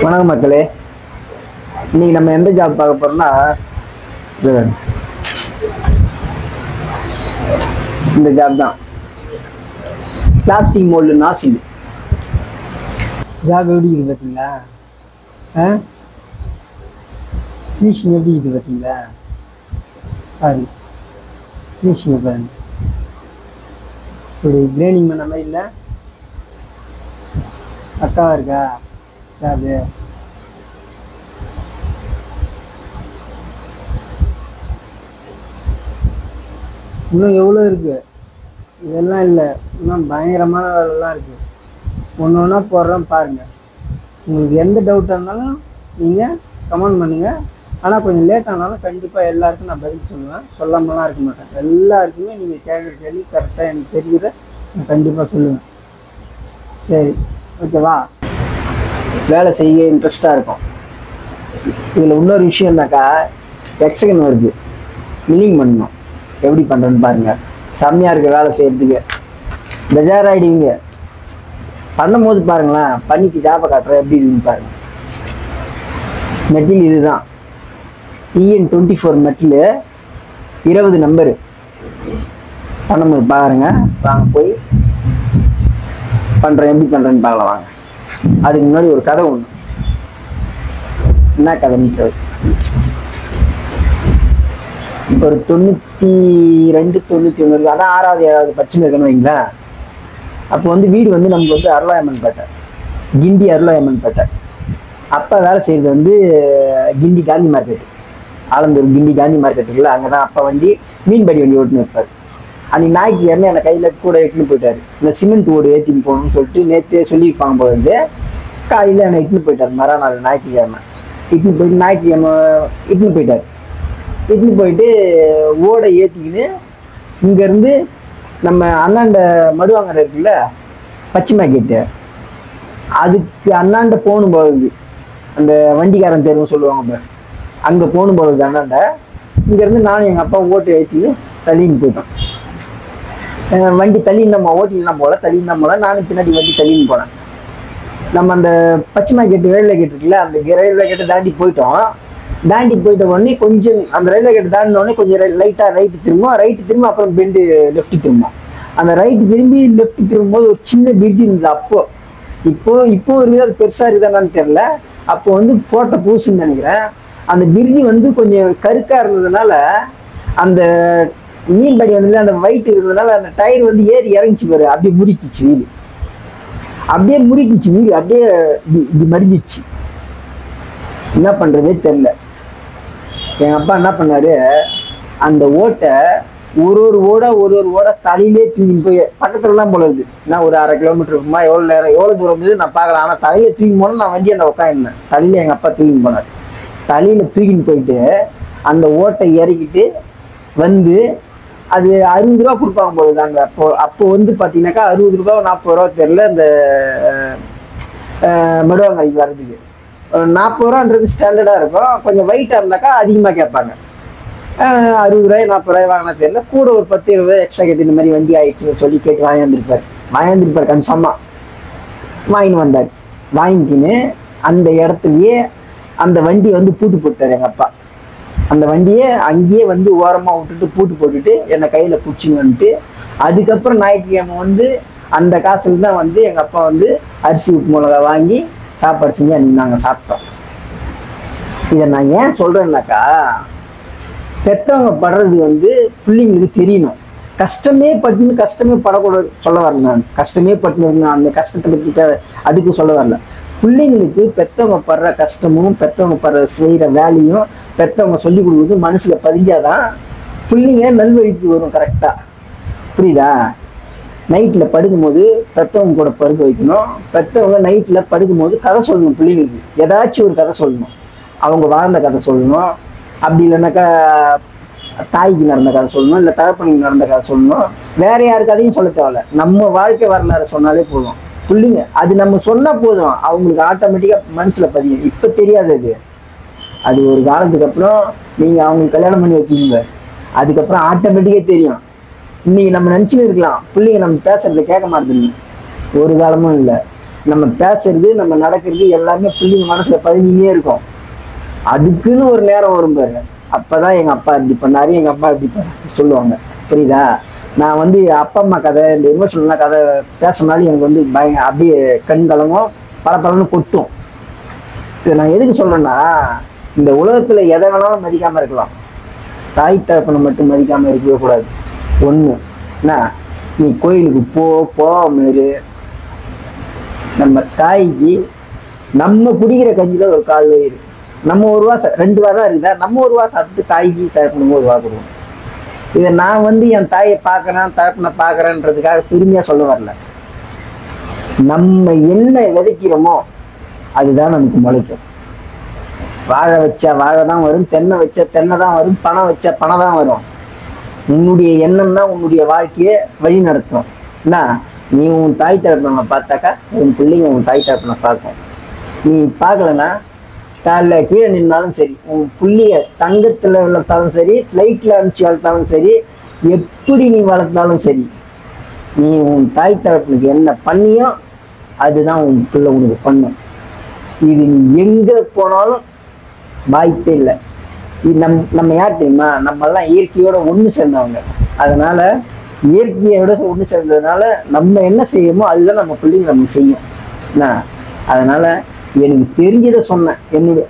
வணக்கம் மக்களே. இன்னைக்கு நம்ம எந்த ஜாப் பார்க்க போறோம்னா இந்த ஜாப் தான். பிளாஸ்டிக் மோல்டு நாசிங் ஜாப் எப்படி இருக்குது பார்த்தீங்களா? ஃபினிஷிங் எப்படி இருக்குது பார்த்தீங்களா? பாருங்க ஃபினிஷிங் பாருங்க. இப்படி கிரேனிங் பண்ண மாதிரி இல்லை, பக்காவாக இருக்கா ஜாபு? இன்னும் எவ்வளோ இருக்குது, இதெல்லாம் இல்லை, இன்னும் பயங்கரமான வேலைலாம் இருக்குது. ஒன்று ஒன்றா போடுறோம் பாருங்கள். உங்களுக்கு எந்த டவுட்டாக இருந்தாலும் நீங்கள் கமெண்ட் பண்ணுங்கள். ஆனால் கொஞ்சம் லேட் ஆனாலும் கண்டிப்பாக எல்லாருக்கும் நான் பதில் சொல்லுவேன், சொல்லாமலாம் இருக்க மாட்டேன். எல்லாருக்குமே நீங்கள் கேட்குற கேள்வி கரெக்டாக எனக்கு தெரியுத நான் கண்டிப்பாக சொல்லுவேன். சரி, ஓகேவா? வேலை செய்ய இன்ட்ரெஸ்டாக இருக்கும். இதில் இன்னொரு விஷயம்னாக்கா எக்ஸகன் வருது, மில்லிங் பண்ணணும். எப்படி பண்ணுறேன்னு பாருங்கள். செம்மையாக இருக்குது வேலை செய்கிறதுக்கு. பெஜாராயிடுவீங்க பண்ணும்போது. பாருங்களேன், பண்ணிக்கு ஜாபை காட்டுறேன் எப்படி இருக்குன்னு பாருங்கள். மெட்டில் இதுதான் EN24 மெட்டில் 20 நம்பரு. பண்ணும்போது பாருங்க. வாங்க போய் பண்ணுறேன், எப்படி பண்ணுறேன்னு பார்க்கலாம் வாங்க. அதுக்கு முன்னாடி ஒரு கதை ஒன்று. என்ன கதைன்னு ஒரு 92 91 அதான் 6வது 7வது படிச்சுன்னு இருக்கணும் வைங்களேன். அப்போ வீடு நமக்கு அருளாயம்மன் பேட்டை, கிண்டி அருளாயம்மன் பேட்டை. அப்பா வேலை செய்கிறது கிண்டி காந்தி மார்க்கெட்டு, ஆலந்தூர் கிண்டி காந்தி மார்க்கெட் இருக்குல்ல, அங்கே தான் அப்பா மீன்படி வண்டி ஓட்டுன்னு இருப்பார். அன்றைக்கி ஞாயிற்றுக்கிழமை என்னை கையில் கூட எட்டுன்னு போயிட்டார். இந்த சிமெண்ட் ஓடு ஏற்றின்னு போகணும்னு சொல்லிட்டு நேற்றே சொல்லியிருப்பாங்க போது காலையில் என்னை இட்டுன்னு போயிட்டார். மறுநாள் ஞாயிற்றுக்கிழமை இட்டுன்னு போயிட்டு இட்டுன்னு போயிட்டார். இட்டுன்னு போயிட்டு ஓடை ஏற்றிக்கின்னு இங்கேருந்து நம்ம அண்ணாண்ட மடுவாங்கரை இருக்குல்ல, பச்சை மார்க்கெட்டு, அதுக்கு அண்ணாண்ட போகணும் போகுது. அந்த வண்டிக்காரன் தேர்வுன்னு சொல்லுவாங்க பாரு, அங்கே போகணும் போகுது அண்ணாண்ட. இங்கேருந்து நானும் எங்கள் அப்பா ஓட்டு ஏற்றி தள்ளின்னு போயிட்டோம். வண்டி தள்ளின்னு நம்ம ஓட்டிலாம் போகல, தள்ளின்னு தான் போகல. நானும் பின்னாடி வண்டி தள்ளின்னு போனேன். நம்ம அந்த பச்சை மார்க்கெட்டு ரயில்வே கேட் இருக்குல்ல, அந்த ரயில்வே கேட்டை தாண்டி போயிட்டோம். தாண்டி போயிட்ட உடனே கொஞ்சம் அந்த ரயில்வே கேட் தாண்டின உடனே கொஞ்சம் லைட்டாக ரைட்டு திரும்ப அப்புறம் பெண்டு லெஃப்ட்டு திரும்பும். அந்த ரைட்டு திரும்பி லெஃப்ட்டு திரும்பும்போது ஒரு சின்ன பிரிட்ஜ் இருந்தது. இப்போ இருக்குது, அது பெருசாக இருக்குதான்னு தெரில. அப்போ போட்ட பூசுன்னு நினைக்கிறேன். அந்த பிரிட்ஜி கொஞ்சம் கருக்காக இருந்ததுனால அந்த மீன்படி அந்த வயிட்டு இருந்ததுனால அந்த டயர் ஏறி இறங்கிச்சு பாரு, அப்படியே முறிக்கிச்சு வீடு. அப்படியே இப்படி மடிஞ்சிச்சு. என்ன பண்ணுறதே தெரில. எங்கள் அப்பா என்ன பண்ணாரு, அந்த ஓட்டை ஒரு ஓடை தலையிலே தூக்கின்னு போய் பக்கத்துலலாம் போல இருக்குது. நான் ஒரு 1/2 கிலோமீட்டர் இருக்குமா, எவ்வளோ தூரம் இருந்தது நான் பார்க்கலாம். ஆனால் தலையில தூக்கி போனால் நான் வண்டியை உட்காந்துருந்தேன். தலையில எங்கள் அப்பா தூக்கின்னு போனார். தலையில் தூக்கின்னு போயிட்டு அந்த ஓட்டை இறக்கிட்டு அது 60 ரூபா கொடுப்பாங்க போகுது அங்கே. அப்போ பார்த்தீங்கன்னாக்கா 60 ரூபா 40 ரூபா தெரில. இந்த மெடுவாங்கரைக்கு வர்றதுக்கு 40 ரூபான்றது ஸ்டாண்டர்டாக இருக்கும். கொஞ்சம் வெயிட்டாக இருந்தாக்கா அதிகமாக கேட்பாங்க. 60 ரூபாய் 40 ரூபாய் வாங்கினா தெரியல. கூட ஒரு 10 ரூபாய் எக்ஸ்ட்ரா கேட்டு இந்த மாதிரி வண்டி ஆயிடுச்சுன்னு சொல்லி கேட்டு வாங்கியிருப்பார் கன்ஃபார்மாக. வாங்கின்னு வந்தார். வாங்கிக்கின்னு அந்த இடத்துலையே அந்த வண்டி பூட்டு போட்டார் எங்கள் அப்பா. அந்த வண்டியை அங்கேயே ஓரமாக விட்டுட்டு பூட்டு போட்டுட்டு என்னை கையில் பிடிச்சின்னு வந்துட்டு, அதுக்கப்புறம் ஞாயிற்றுக்கிழமை அந்த காசுல தான் எங்கள் அப்பா அரிசி உப்பு மிளகா வாங்கி சாப்பாடு செஞ்சு அன்றைக்கி நாங்கள் சாப்பிட்டோம். இதை நான் ஏன் சொல்கிறேன்னாக்கா, பெற்றவங்க படுறது பிள்ளைங்களுக்கு தெரியணும். கஷ்டமே படக்கூடாது சொல்ல வரல. நான் கஷ்டமே பட்டுன்னு அந்த கஷ்டத்தை பற்றி அதுக்கு சொல்ல வரல. பிள்ளைங்களுக்கு பெற்றவங்க படுற கஷ்டமும் பெற்றவங்க செய்கிற வேலையும் பெற்றவங்க சொல்லி கொடுக்குறது மனசில் பதிஞ்சாதான் பிள்ளைங்க நல்வழிக்கு வரும் கரெக்டாக. புரியுதா? நைட்டில் படுக்கும்போது பெற்றவங்க கூட படுக்க வைக்கணும். பெற்றவங்க நைட்டில் படுக்கும்போது கதை சொல்லணும். பிள்ளைங்களுக்கு ஏதாச்சும் ஒரு கதை சொல்லணும். அவங்க வாழ்ந்த கதை சொல்லணும். அப்படி இல்லைன்னாக்கா தாய்க்கு நடந்த கதை சொல்லணும், இல்லை தகப்பனுக்கு நடந்த கதை சொல்லணும். வேற யாரு கதையும் சொல்ல தேவையில்ல, நம்ம வாழ்க்கை வரலாறு சொன்னாலே போதும். பிள்ளைங்க அது நம்ம சொன்னால் போதும், அவங்களுக்கு ஆட்டோமேட்டிக்காக மனசில் பதியும். இப்போ தெரியாது, அது ஒரு காலத்துக்கு அப்புறம் நீங்கள் அவங்களுக்கு கல்யாணம் பண்ணி வைப்பீங்க, அதுக்கப்புறம் ஆட்டோமேட்டிக்காக தெரியும். இன்னைக்கு நம்ம நினச்சின்னு இருக்கலாம் பிள்ளைங்க நம்ம பேசுறத கேட்க மாட்டேங்குது. ஒரு காலமும் இல்லை. நம்ம பேசுறது நம்ம நடக்கிறது எல்லாமே பிள்ளைங்க மனசுல பதிஞ்சுனே இருக்கும். அதுக்குன்னு ஒரு நேரம் வரும் பாருங்க, அப்பதான் எங்க அப்பா இப்படி பண்ணாரு, எங்க அப்பா இப்படி சொல்லுவாங்க. புரியுதா? நான் வந்து அப்பா அம்மா கதை, இந்த எமோஷனல்லாம் கதை பேசினாலும் எனக்கு வந்து அப்படியே கண் கலங்கும், பல கொட்டும். இதை நான் எதுக்கு சொல்றேன்னா, இந்த உலகத்துல எதை வேணாலும் மதிக்காம இருக்கலாம், தாய் தகப்பனை மட்டும் மதிக்காம இருக்கவே கூடாது. ஒண்ணு என்ன, நீ கோயிலுக்கு போகாம இரு. நம்ம தாய்க்கு நம்ம குடிக்கிற கஞ்சில ஒரு 1/4 வயிறு, நம்ம 1 ரூபா 2 ரூபா தான் இருக்குதா, நம்ம 1 ரூபா சாப்பிட்டு தாய்க்கு தகப்பனுக்கு 1 ரூபா கொடுக்கணும். இதை நான் வந்து என் தாயை பார்க்கறேன் தகப்பனை பார்க்கறேன்றதுக்காக பெருமையா சொல்ல வரல. நம்ம என்ன விதைக்கிறோமோ அதுதான் நமக்கு முளைக்கும். வாழை வச்சா வாழை தான் வரும், தென்னை வச்சா தென்னை தான் வரும், பணம் வச்சா பணம் தான் வரும். உன்னுடைய எண்ணம் தான் உன்னுடைய வாழ்க்கையை வழி நடத்தும். என்ன, நீ உன் தாய் தகப்பனை பார்த்தாக்கா உன் பிள்ளைங்க உன் தாய் தகப்பனை பார்க்கும். நீ பார்க்கலன்னா காலைல கீழே நின்னாலும் சரி, உன் புள்ளிய தங்கத்துல வளர்த்தாலும் சரி, ஃப்ளைட்ல அனுப்பிச்சு வளர்த்தாலும் சரி, எப்படி நீ வளர்த்தாலும் சரி, நீ உன் தாய் தகப்பனுக்கு என்ன பண்ணியோ அதுதான் உன் பிள்ளை உனக்கு பண்ணும். இது நீ எங்க போனாலும் வாய்ப்பே இல்லை. இது நம்ம யார் தெரியுமா, நம்ம எல்லாம் இயற்கையோட ஒன்று சேர்ந்தவங்க. அதனால இயற்கையோட ஒன்று சேர்ந்ததுனால நம்ம என்ன செய்யணுமோ அதுதான் நம்ம பிள்ளைங்க நம்ம செய்யும். என்ன, அதனால எனக்கு தெரிஞ்சதை சொன்னேன். என்னுடைய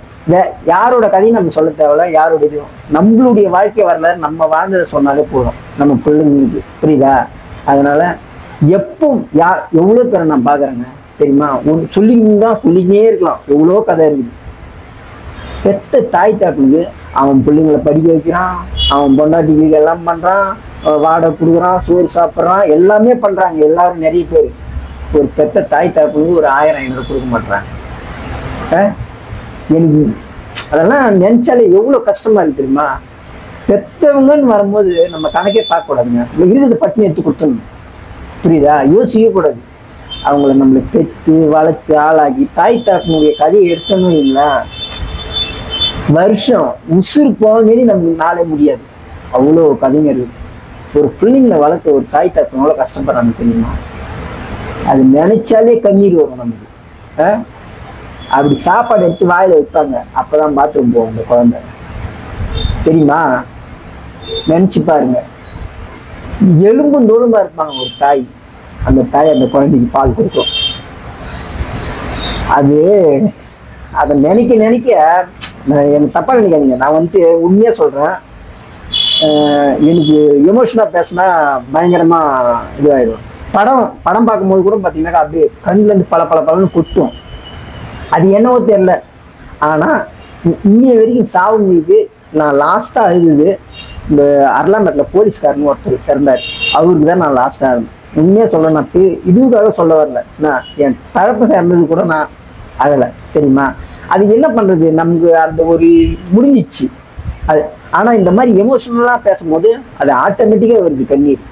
யாரோட கதையும் நம்ம சொல்ல தேவையில்ல, யாரோட இதுவும் நம்மளுடைய வாழ்க்கை வரல, நம்ம வாழ்ந்ததை சொன்னாலே போதும் நம்ம பிள்ளைங்களுக்கு. புரியுதா? அதனால எப்போ எவ்வளோ பேரை நான் பார்க்குறேங்க தெரியுமா, சொல்லிக்கிட்டே இருக்கலாம், எவ்வளோ கதை இருக்குது. பெத்த தாய் தாப்புக்கு அவன் பிள்ளைங்களை படிக்க வைக்கிறான், அவன் பொண்டாட்டிக்கு எல்லாம் பண்ணுறான், வாடகை கொடுக்குறான், சோறு சாப்பிட்றான், எல்லாமே பண்ணுறாங்க எல்லாரும். நிறைய பேர் ஒரு பெத்த தாய் தாப்புக்கு ஒரு 1000-500 கொடுக்க மாட்டாங்க. எனக்கு அதெல்லாம் நினைச்சாலே எவ்வளோ கஷ்டமா இருக்கு தெரியுமா. பெத்தவங்கன்னு வரும்போது நம்ம கணக்கே பார்க்க கூடாதுங்க, இருக்கிறத பட்டினி எடுத்து கொடுத்துடணும். புரியுதா? யோசிக்க கூடாது. அவங்கள நம்மளை பெற்று வளர்த்து ஆளாக்கி தாய் தாப்பினுடைய கதையை எடுத்தோன்னு இல்லைங்களா, வருஷம் உசுறு போங்கன்னு நமக்கு நாளே முடியாது. அவ்வளோ கதைங்க இருக்கு. ஒரு பிள்ளைங்களை வளர்க்க ஒரு தாய் தாப்பு எவ்வளோ கஷ்டப்படுறாங்க தெரியுமா. அது நினைச்சாலே கண்ணீர் வரும் நமக்கு. அப்படி சாப்பாடு எடுத்து வாயில வைப்பாங்க, அப்பதான் பாத்ரூம் போகும் இந்த குழந்தை. தெரியுமா? நினைச்சு பாருங்க, எலும்பும் தோலுமா இருப்பாங்க ஒரு தாய். அந்த தாய் அந்த குழந்தைக்கு பால் கொடுக்கும். அதை நினைக்க எனக்கு தப்பா நினைக்காதீங்க, நான் வந்துட்டு உண்மையா சொல்றேன். எனக்கு எமோஷனா பேசினா பயங்கரமா இதுவாயிடும். படம் பார்க்கும்போது கூட பாத்தீங்கன்னா அப்படியே கண்ணுல இருந்து பல கொட்டும். அது என்னவோ தெரியல. ஆனா இன்னைய வரைக்கும் சாவுங்களுக்கு நான் லாஸ்டா அழுது இந்த அர்லாமேட்ல போலீஸ்காரன்னு ஒருத்தர் இறந்தார், அவருக்கு தான் நான் லாஸ்டா அழுது. உண்மையா சொல்ல, நான் இதுக்காக சொல்ல வரல, நான் என் தகப்ப சேர்ந்தது கூட நான் அழலை. தெரியுமா? அது என்ன பண்றது, நமக்கு அந்த ஒரு முடிஞ்சிச்சு அது. ஆனா இந்த மாதிரி எமோஷனலா பேசும்போது அது ஆட்டோமேட்டிக்கா வருது கண்ணீர்.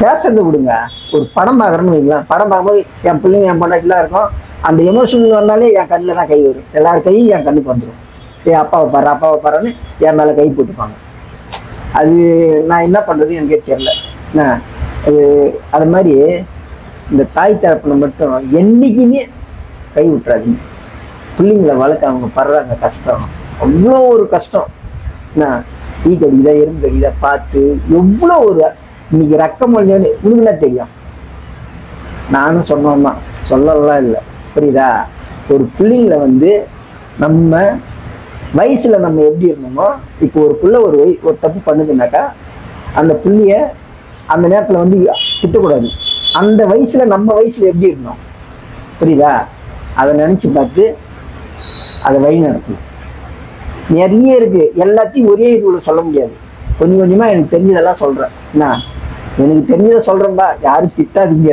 பேசுறதை விடுங்க, ஒரு படம் பார்க்குறேன்னு வைங்களேன், படம் பார்க்கும்போது என் பிள்ளைங்க என் பொண்டாட்டிலாம் இருக்கும், அந்த எமோஷனல் வந்தாலே என் கண்ணில் தான் கை வரும். எல்லாரும் கையும் என் கண்ணுக்கு வந்துடும். சரி அப்பாவை பாருன்னு என் மேலே கை போட்டுப்பாங்க. அது நான் என்ன பண்ணுறது எனக்கே தெரியல. அது மாதிரி இந்த தாய் தகப்பனை மட்டும் என்னைக்குமே கை விட்டுறாதீங்க. பிள்ளைங்களை வளர்க்க அவங்க படுறாங்க கஷ்டம், அவ்வளோ ஒரு கஷ்டம். ஈ கடிதா எறும்பு கடிதா பார்த்து எவ்வளோ ஒரு இன்னைக்கு ரக்கம் மொழியான்னு உனக்குலாம் தெரியும். நானும் சொன்னோம்னா சொல்லலாம் இல்லை. புரியுதா? ஒரு பிள்ளைங்களை வந்து நம்ம வயசுல நம்ம எப்படி இருந்தோமோ, இப்போ ஒரு பிள்ளை ஒரு தப்பு பண்ணுதுன்னாக்கா அந்த பிள்ளைய அந்த நேரத்துல வந்து திட்டக்கூடாது. அந்த வயசுல நம்ம வயசுல எப்படி இருந்தோம், புரியுதா? அதை நினைச்சு பார்த்து அதை வழி நடத்தணும். நிறைய இருக்கு, எல்லாத்தையும் ஒரே இதுல சொல்ல முடியாது. கொஞ்சம் கொஞ்சமா எனக்கு தெரிஞ்சதெல்லாம் சொல்றேன். எனக்கு தெரிஞ்சதை சொல்றேன்பா, யாரும் திட்டாதீங்க.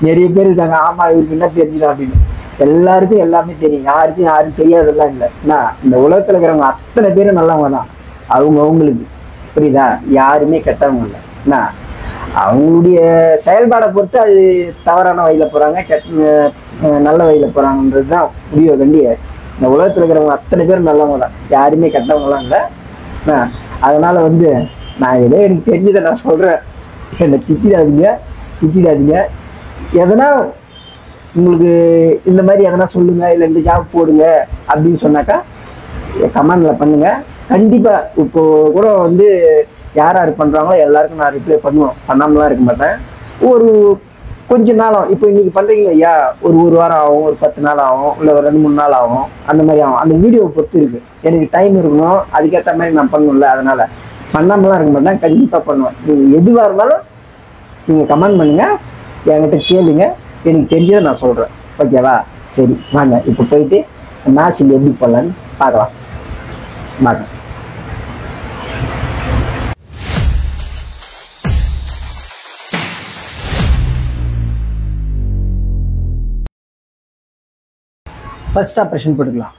நிறைய பேர் இருக்காங்க, ஆமா இவருக்கு என்ன தெரிஞ்சுடும் அப்படின்னு. எல்லாருக்கும் எல்லாமே தெரியும், யாரும் தெரியாதெல்லாம் இல்லை. இந்த உலகத்துல இருக்கிறவங்க அத்தனை பேரும் நல்லவங்க தான், அவங்களுக்கு. புரியுதா? யாருமே கெட்டவங்க இல்லை. அவங்களுடைய செயல்பாடை பொறுத்து அது தவறான வழியில போறாங்க, நல்ல வழியில போறாங்கன்றது தான் முடிவு கண்டிய. இந்த உலகத்துல இருக்கிறவங்க அத்தனை பேரும் நல்லவங்க தான், யாருமே கெட்டவங்கலாம் இல்லை. அதனால வந்து நான் ஏதோ எனக்கு தெரிஞ்சதை நான் சொல்றேன், என்னை திட்டிடாதீங்க. எதனா உங்களுக்கு இந்த மாதிரி எதனா சொல்லுங்க, இல்லை இந்த ஜாப் போடுங்க அப்படின்னு சொன்னாக்கா கமெண்ட்ல பண்ணுங்க. கண்டிப்பா இப்போ கூட வந்து யார் யார் பண்றாங்களோ எல்லாருக்கும் நான் ரிப்ளை பண்ணுவோம், பண்ணாமலாம் இருக்க மாட்டேன். ஒரு கொஞ்ச நாள் ஆகும். இப்போ இன்னைக்கு பண்றீங்க ஐயா, ஒரு வாரம் ஆகும், ஒரு 10 நாள் ஆகும், இல்லை ஒரு 2-3 நாள் ஆகும், அந்த மாதிரி ஆகும். அந்த வீடியோவை பொறுத்து இருக்கு. எனக்கு டைம் இருக்கணும், அதுக்கேற்ற மாதிரி நான் பண்ணணும்ல, அதனால பண்ணாமலாம் இருக்க மாட்டேன், கண்டிப்பா பண்ணுவேன். நீங்க எதுவாக இருந்தாலும் நீங்க கமெண்ட் பண்ணுங்க, என்கிட்ட கேளுங்க, எனக்கு தெரிஞ்சதை நான் சொல்றேன். ஓகேவா? சரி வாங்க இப்போ போயிட்டு நாசில் எப்படி பண்ணலான்னு பார்க்கலாம். வாங்க. ஃபர்ஸ்ட் ஆப்ரேஷன் போட்டுக்கலாம்.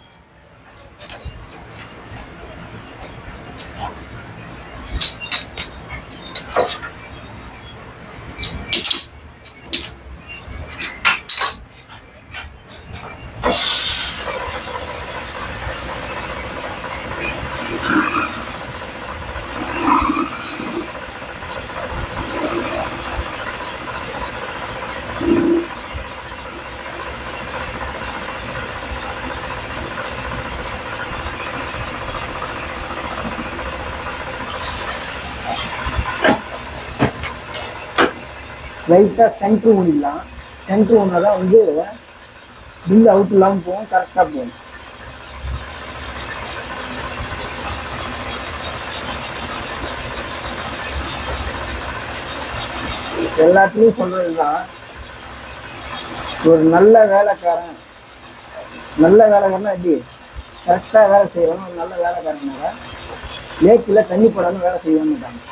லைட்டாக சென்ட்ரு ஊனிடலாம். சென்ட்ரு ஊனா தான் வந்து பில் அவுட் இல்லாமல் போகும், கரெக்டாக போகும். எல்லாத்துலேயும் சொல்கிறது தான், ஒரு நல்ல வேலைக்காரன் எப்படி கரெக்டாக வேலை செய்யணும். ஒரு நல்ல வேலைக்காரனால லேக்கில் தண்ணி போடாமல் வேலை செய்யணும்னு மாட்டாங்க.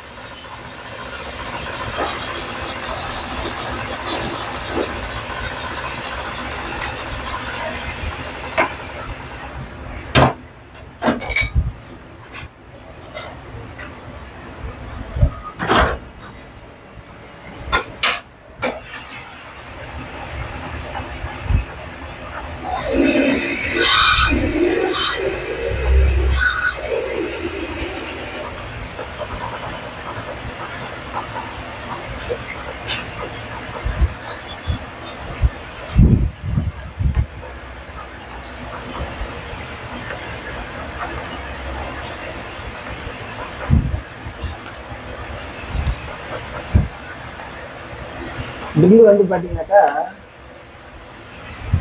ட்ரில்லு வந்து பார்த்தீங்கன்னாக்கா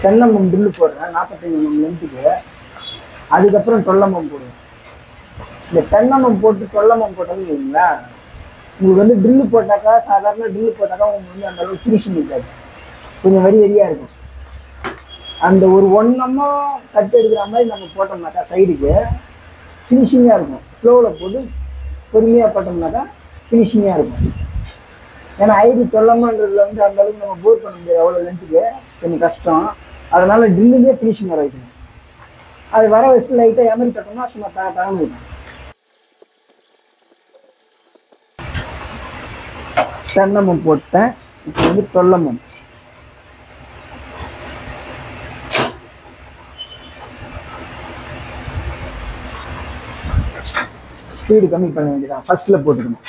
10 mm ட்ரில்லு போடுறேன் 45 mm லென்த்துக்கு. அதுக்கப்புறம் 12 mm போடுவேன். இந்த 10 mm போட்டு 12 mm போட்டோம்னு வைங்களா, உங்களுக்கு வந்து ட்ரில்லு போட்டாக்கா, சாதாரண ட்ரில்லு போட்டாக்கா உங்களுக்கு வந்து அந்த அளவுக்கு ஃபினிஷிங் இருக்காது, கொஞ்சம் வரியாக இருக்கும். அந்த ஒரு 1 mm கட் எடுக்கிற மாதிரி நம்ம போட்டோம்னாக்கா சைடுக்கு ஃபினிஷிங்காக இருக்கும். ஸ்லோவில் போட்டு பொறுமையாக போட்டோம்னாக்கா ஃபினிஷிங்காக இருக்கும். ஏன்னா ஐடி 12 mmன்றதுல வந்து அந்த அளவுக்கு நம்ம போர் பண்ண முடியாது, அவ்வளோ லென்த்துக்கு கொஞ்சம் கஷ்டம். அதனால ட்ரில்லுலேயே ஃபினிஷிங் வர வைக்கணும். அது வர வச்சு லைட்டாக எமரி கட்டணும்னா சும்மா தகவல் இருக்கும். 10 mm போட்டேன், இப்போ வந்து 12 mm. ஸ்பீடு கம்மி பண்ண வேண்டியதான், ஃபர்ஸ்ட்ல போட்டுக்கணும்.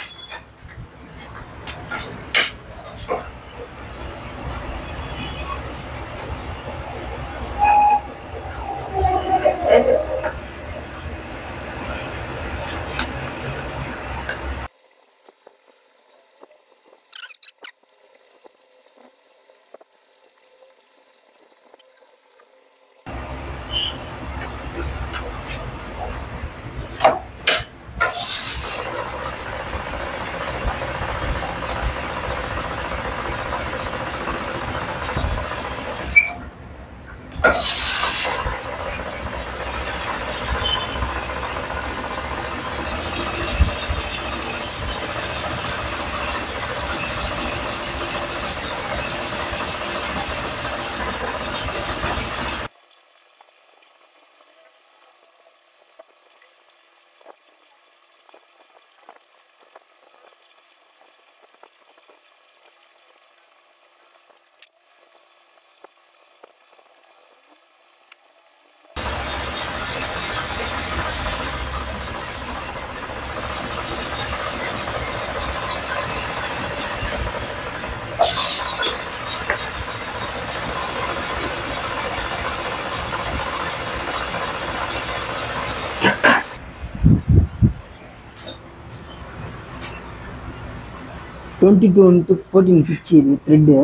22 into 14 பிச்சு இது த்ரெட்டு.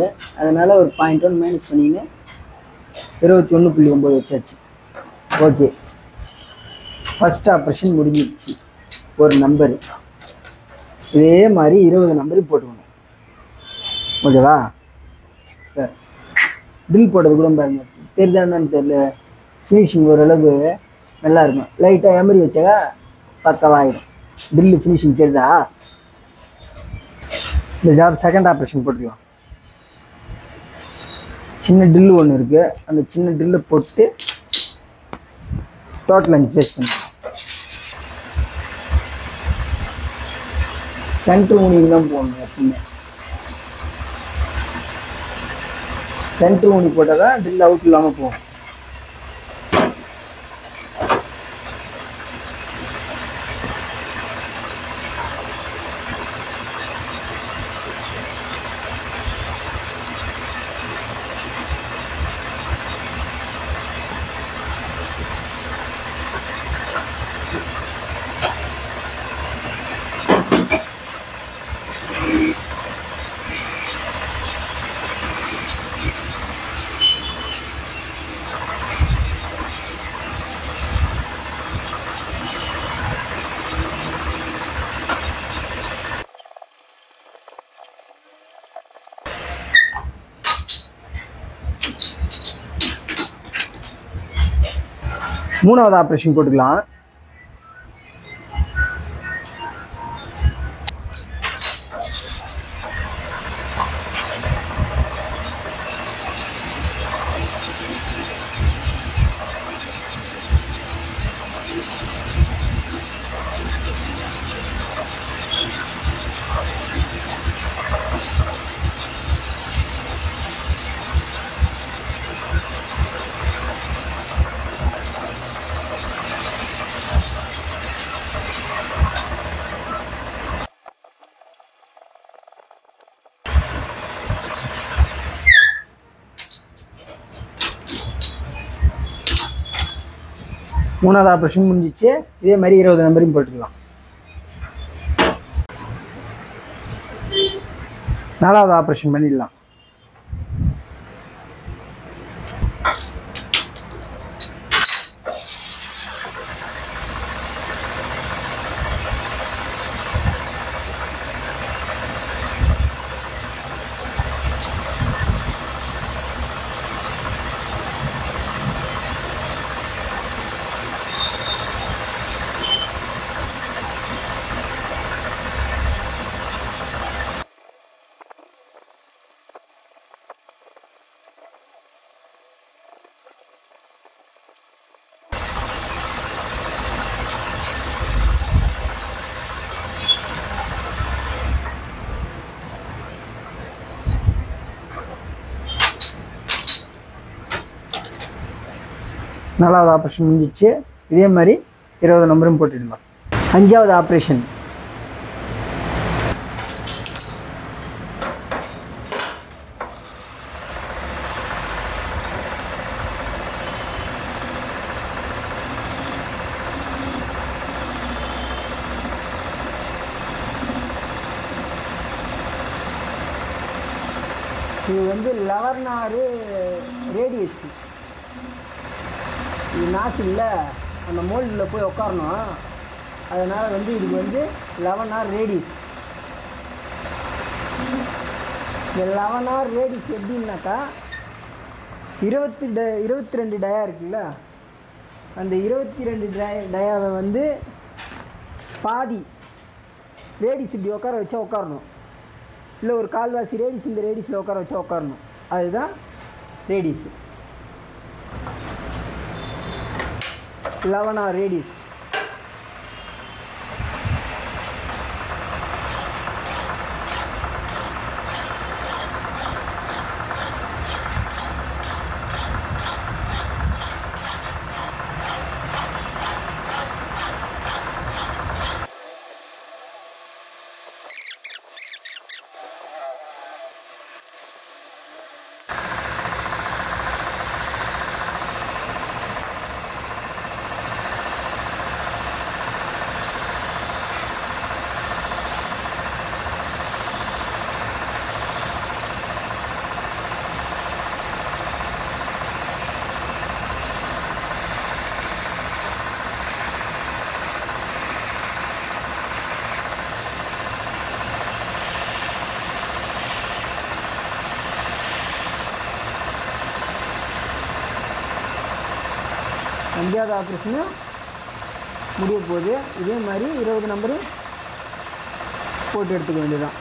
அதனால் ஒரு 0.1 மைனஸ் பண்ணின்னு 21.9 வச்சாச்சு. ஓகே, ஃபஸ்ட் ஆப்ரேஷன் முடிஞ்சிடுச்சு. ஒரு நம்பரு இதே மாதிரி 20 நம்பரு போட்டுக்கணும். ஓகேவா? பில் போட்டது கூட பாருங்க, தெரியுதான்னு தெரியல, ஃபினிஷிங் ஓரளவுக்கு நல்லா இருக்கும். லைட்டாக எமரி வச்சாக்கா பக்கவாகிடும். பில்லு ஃபினிஷிங் தெரியுதா? இந்த ஜாப் செகண்ட் ஆப்ரேஷன் போட்டுக்கலாம். சின்ன ட்ரில்லு ஒன்று இருக்குது, அந்த சின்ன ட்ரில்லை போட்டு டோட்டல் அஞ்சு ஃபேஸ் பண்ணலாம். சென்ட்ரு ஊனிக்கு தான் போடணும் எப்பவுமே. சென்ட்ரு ஊனி போட்டால் தான் ட்ரில் அவுட் இல்லாமல் போகும். மூணாவது ஆப்ரேஷன் போட்டுக்கலாம். மூணாவது ஆப்ரேஷன் முடிஞ்சிச்சு. இதே மாதிரி 20 நம்பரையும் போட்டுக்கலாம். நாலாவது ஆப்ரேஷன் பண்ணிடலாம். நாலாவது ஆப்ரேஷன் முடிஞ்சிச்சு. இதே மாதிரி 20 நம்பரும் போட்டுடலாம். அஞ்சாவது ஆப்ரேஷன். இது வந்து 11 ரேடியஸ். இது நாசில்ல அந்த மோல்டில் போய் உட்காரணும். அதனால் வந்து இதுக்கு வந்து 11 ரேடியஸ். இந்த 11 ரேடியஸ் எப்படின்னாக்கா 22 டயா இருக்குல்ல, அந்த 22 டயாவை வந்து பாதி ரேடியஸ் இப்படி உட்கார வச்சா உட்காரணும். இல்லை ஒரு கால்வாசி ரேடியஸ் இந்த ரேடியஸில் உட்கார வச்சா உட்காரணும். அதுதான் ரேடியஸ். 11 ரேடியஸ். அஞ்சாவது ஆப்ரேஷனு முடிய போகுது. இதே மாதிரி 20 நம்பரு போட்டு எடுத்துக்க வேண்டியதுதான்.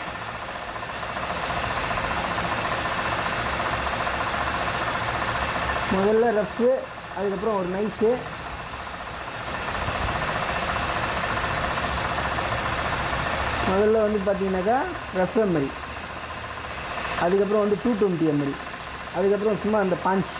முதல்ல ரஃப்பு, அதுக்கப்புறம் ஒரு நைஸு, முதல்ல வந்து பார்த்தீங்கன்னாக்கா ரஃப் எம்எல், அதுக்கப்புறம் வந்து 220 எம்எல், அதுக்கப்புறம் சும்மா அந்த பாஞ்ச்.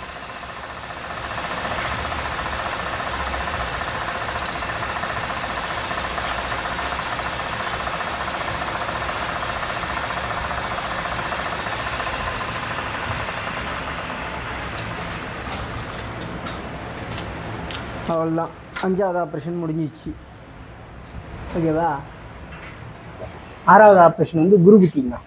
அவ்வளோதான், 5வது ஆப்ரேஷன் முடிஞ்சிச்சு. ஓகேவா? 6வது ஆப்ரேஷன் வந்து குரு குத்திங்க.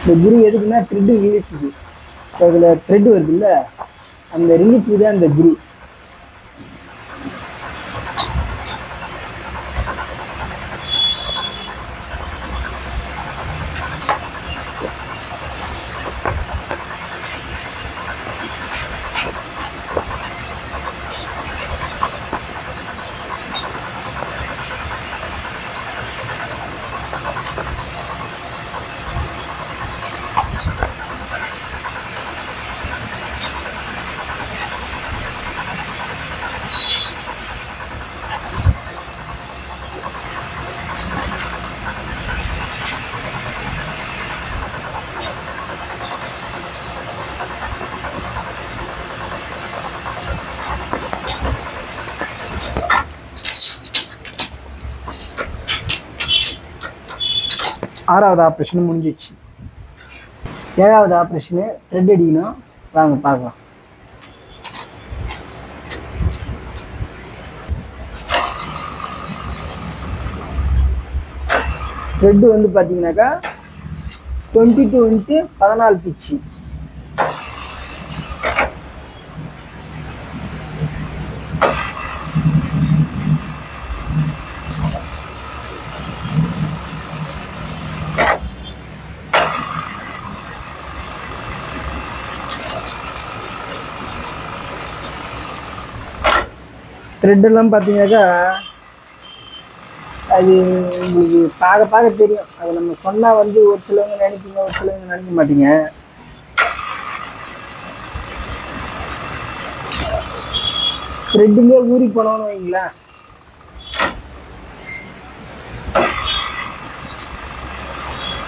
இந்த குரு எதுக்குன்னா த்ரெட்டு ரிலீஸுக்கு. இப்போ இதில் த்ரெட் வருது இல்லை, அந்த ரிலீஸுக்கு தான் அந்த குரு. ஆறாவது ஆப்ரேஷன் முடிஞ்சிச்சு. 7வது ஆப்ரேஷனு த்ரெட் அடிக்கணும். வாங்க பார்க்கலாம். த்ரெட்டு வந்து பார்த்தீங்கன்னாக்கா 22 × 14 பிச்சு. த்ரெட்டெல்லாம் பார்த்தீங்கன்னாக்கா அது உங்களுக்கு பார்க்க தெரியும். அது நம்ம சொன்னால் வந்து ஒரு சிலவங்க நினைப்பீங்க, ஒரு சிலவங்க நினைக்க மாட்டீங்க. த்ரெட்டுலேயே ஊறி போனோம்னு வைங்களேன்,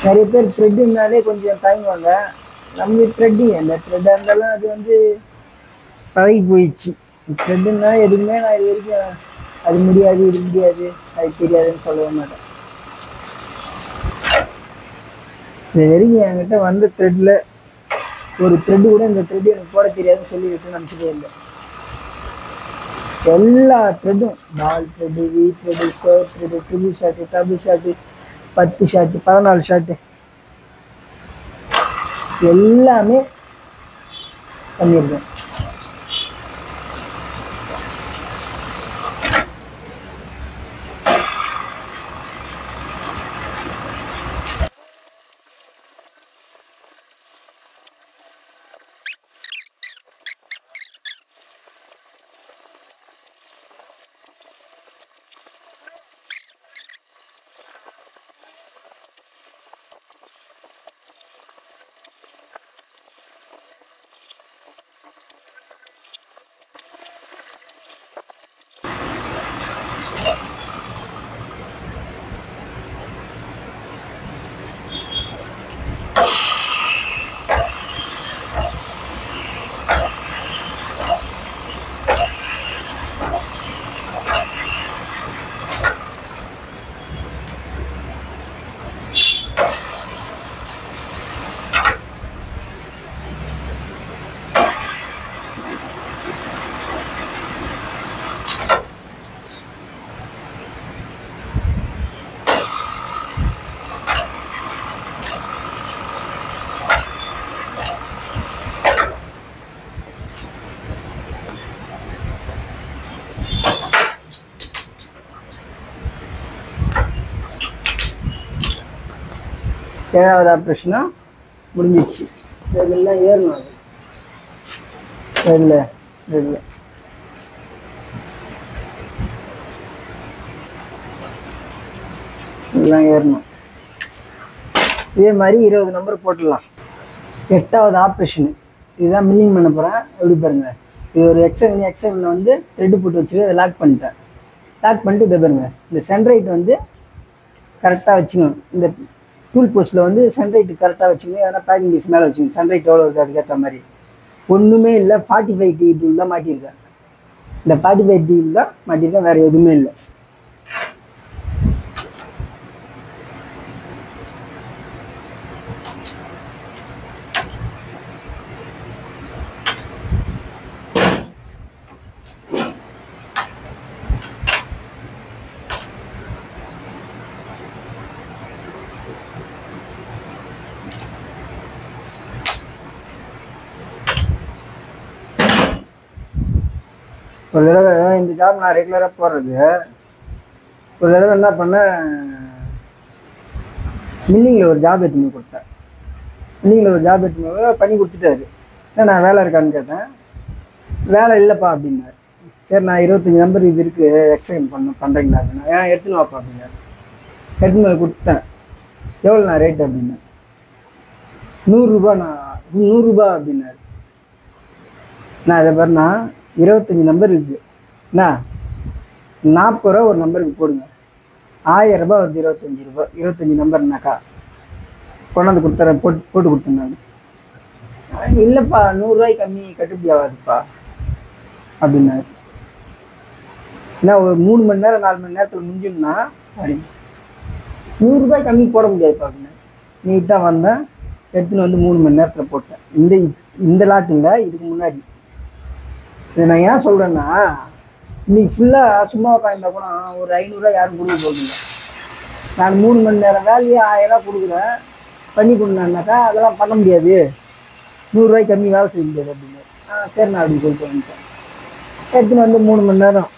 நிறைய பேர் த்ரெட்டுனாலே கொஞ்சம் தயங்குவாங்க. நம்ம த்ரெட்டிங் அந்த த்ரெட்டாக இருந்தாலும் அது வந்து பழகி போயிடுச்சு. த்ரெட்டுன்னா எதுவுமே நான் இது வரைக்கும் அது முடியாது, இது முடியாது, அது தெரியாதுன்னு சொல்லவே மாட்டேன். இது வரைக்கும் என்கிட்ட வந்த த்ரெட்டில் ஒரு த்ரெட்டு கூட இந்த த்ரெட்டு எனக்கு போட தெரியாதுன்னு சொல்லிவிட்டு நினச்சதே இல்லை. எல்லா த்ரெட்டும், ball thread, V thread, square thread, triple shot, double shot, 10 shot, 14 shot எல்லாமே பண்ணியிருக்கேன். 7வது ஆப்ரேஷனும் முடிஞ்சிச்சு. இதெல்லாம் ஏறணும். அது இல்லை இல்லை இதெல்லாம் ஏறணும். இதே மாதிரி 20 நம்பர் போட்டுடலாம். 8வது ஆப்ரேஷனு இதுதான் மில்லிங் பண்ண போகிறேன். எப்படி பாருங்க, இது ஒரு எக்ஸைனில் வந்து த்ரெட்டு போட்டு வச்சுட்டு அதை லாக் பண்ணிட்டேன். லாக் பண்ணிட்டு இதை பாருங்க, இந்த சென்ட்ரைட் வந்து கரெக்டாக வச்சுக்கணும். இந்த டூல் போஸ்ட்டில் வந்து சென்ட்ரைட்டு கரெக்டாக வச்சுக்கணும். எதனா பேக்கிங் பீஸ் மேலே வச்சுக்கணும். சென்ட்ரைட் எவ்வளோ இருக்குது அதுக்கேற்ற மாதிரி. ஒன்றுமே இல்லை, 45 டி டூல் தான் மாட்டியிருக்கேன். இந்த 45 டூல் தான் மாட்டியிருக்கேன், வேறு எதுவுமே இல்லை. ஒரு தடவை இந்த ஜாப் நான் ரெகுலராக போடுறது. ஒரு தடவை என்ன பண்ணேன், மில்லிங்கில் ஒரு ஜாப் எடுத்துன்னு கொடுத்தேன். மில்லிங்கில் ஒரு ஜாப் எடுத்துன்னு பண்ணி கொடுத்துட்டாரு. ஏன்னா நான் வேலை இருக்கான்னு கேட்டேன். வேலை இல்லைப்பா அப்படின்னாரு. சரி, நான் 25 நம்பர் இது இருக்குது எக்ஸ்டெண்ட் பண்ணுறீங்களா அப்படின்னா, ஏன் எடுத்துன்னு வாப்பா அப்படின்னாரு. எடுத்துன்னு போய் கொடுத்தேன். எவ்வளோ நான் ரேட்டு அப்படின்னேன். 100 ரூபா. நான் 100 ரூபா அப்படின்னாரு. நான் அதை பாருண்ணா 25 நம்பர் இருக்குது அண்ணா, 40 ரூபா ஒரு நம்பருக்கு போடுங்க, 1000 ரூபாய் வருது. 25 ரூபா 25 நம்பர்னாக்கா கொண்டாந்து கொடுத்துறேன், போட்டு கொடுத்துருந்தாங்க. இல்லைப்பா 100 ரூபாய்க்கு கம்மி கட்டுப்படி ஆகாதுப்பா அப்படின்னாரு. ஏன்னா ஒரு 3 மணி நேரம் 4 மணி நேரத்தில் முடிஞ்சுன்னா அப்படின்னு 100 ரூபாய் கம்மி போட முடியாதுப்பா அப்படின்னு நீட்டாக வந்தேன். எடுத்துன்னு வந்து 3 மணி நேரத்தில் போட்டேன். இந்த லாட் இல்லை, இதுக்கு முன்னாடி. இதை நான் ஏன் சொல்கிறேன்னா, இன்னைக்கு ஃபுல்லாக சும்மா உட்காந்தா கூட ஒரு 500 ரூபா யாரும் கொடுக்க போகிறதில்ல. நான் 3 மணி நேரம் வேலையே 1000 ரூபா கொடுக்குறேன், பண்ணி கொடுங்கன்னாக்கா அதெல்லாம் பண்ண முடியாது, 100 ரூபாய்க்கு கம்மி வேலை செய்ய முடியாது அப்படின்னு. சரிண்ணா அப்படின்னு சொல்லிட்டு வந்துட்டேன். எடுத்துன்னு வந்து 3 மணி நேரம்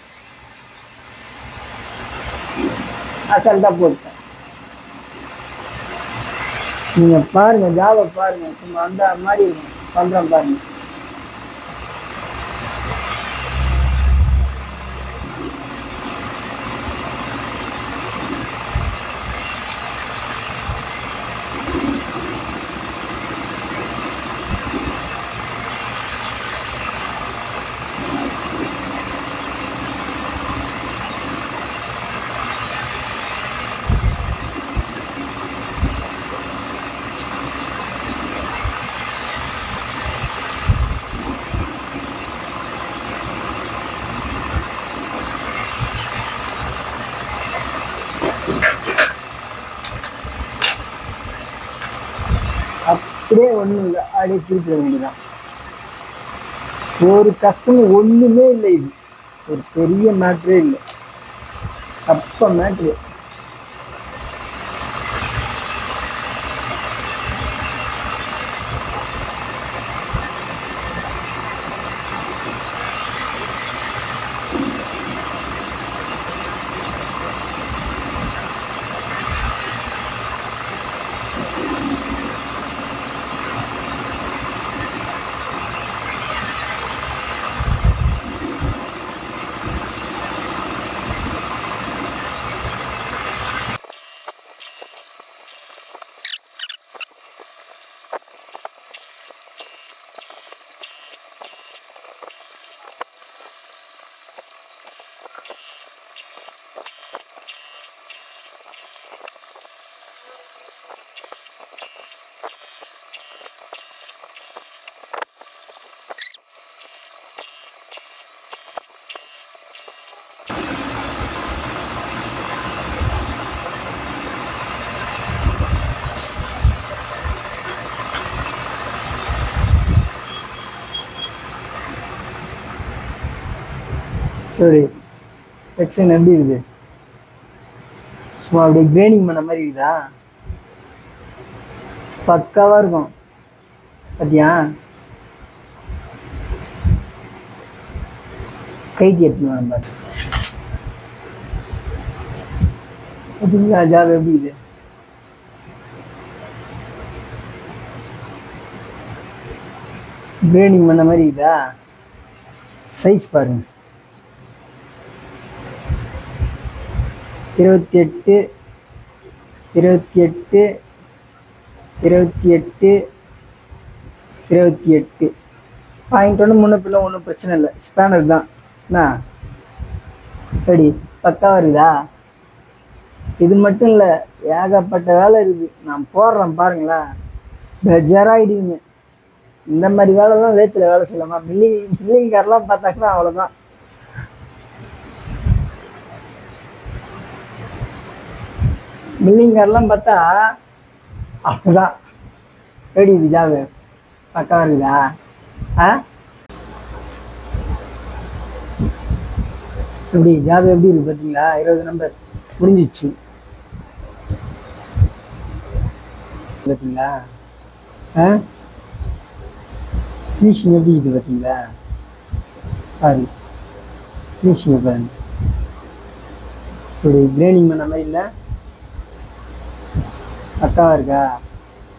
அசால்ட்டாக போட்டேன். நீங்கள் பாருங்கள், ஜாபை பாருங்கள், சும்மா அந்த மாதிரி பண்ணுறேன் பாருங்கள். அப்படியே ஒன்றும் இல்லை, அப்படியே திருப்பிட வேண்டியதான். ஒரு கஷ்டமும் ஒன்றுமே இல்லை. இது ஒரு பெரிய மேட்ரே இல்லை, அப்ப மேட்ரு. சரி, செக்ஷன் எப்படி இருக்குது? சும்மா அப்படியே கிரேனிங் பண்ண மாதிரி இருக்குதா? பக்காவாக இருக்கும் பார்த்தியா? கைட்டி எடுத்துன்னு வரேன் பாரு. பார்த்தீங்களா ஜாப் எப்படி இது? கிரேடிங் பண்ண மாதிரி இதா சைஸ் பாருங்க. 28 28 28 28 பாயிண்ட் ஒன்று முன்ன பிள்ளை ஒன்றும் பிரச்சனை இல்லை. ஸ்பேனர் தான் என்ன சரி பக்காவாக இருக்குதா? இது மட்டும் இல்லை, ஏகப்பட்ட வேலை இருக்குது. நான் போடுறேன் பாருங்களேன், பெஜாராயிடுவீங்க. இந்த மாதிரி வேலை தான் லேத்தில் வேலை செய்யலாமா? மில்லிங்காரெலாம் பார்த்தாங்கன்னா அவ்வளோதான். மில்லிங்காரெலாம் பார்த்தா அவ்வளோதான். எப்படி இது ஜாபு பக்காவாக இருக்குதா? எப்படி ஜாப் எப்படி இருக்கு பார்த்தீங்களா? 20 நம்பர் முடிஞ்சிச்சு பார்த்தீங்களா? ஃபினிஷிங் எப்படி இது பார்த்தீங்களா? சாரி ஃபினிஷிங் பாருங்க. இப்படி கிரேடிங் பண்ண மாதிரி இல்லை, பக்காவாக இருக்கா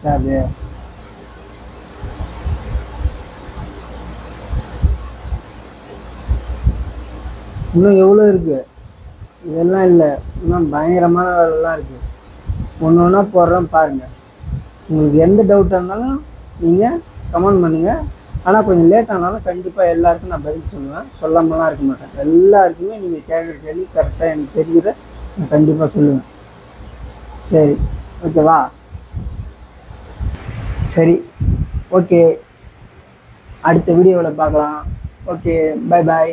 ஜாபு? இன்னும் எவ்வளோ இருக்குது, இதெல்லாம் இல்லை, இன்னும் பயங்கரமான வேலைலாம் இருக்குது. ஒன்று ஒன்றா போடுறோம் பாருங்கள். உங்களுக்கு எந்த டவுட்டாக இருந்தாலும் நீங்கள் கமெண்ட் பண்ணுங்கள். ஆனால் கொஞ்சம் லேட் ஆனாலும் கண்டிப்பாக எல்லாருக்கும் நான் பதில் சொல்லுவேன், சொல்லாமலாம் இருக்க மாட்டேன். எல்லாருக்குமே நீங்கள் கேட்குற கேள்வி கரெக்டாக எனக்கு தெரிஞ்சதை நான் கண்டிப்பாக சொல்லுவேன். சரி ஓகேவா? சரி ஓகே, அடுத்த வீடியோவில் பார்க்கலாம். Okay, bye bye.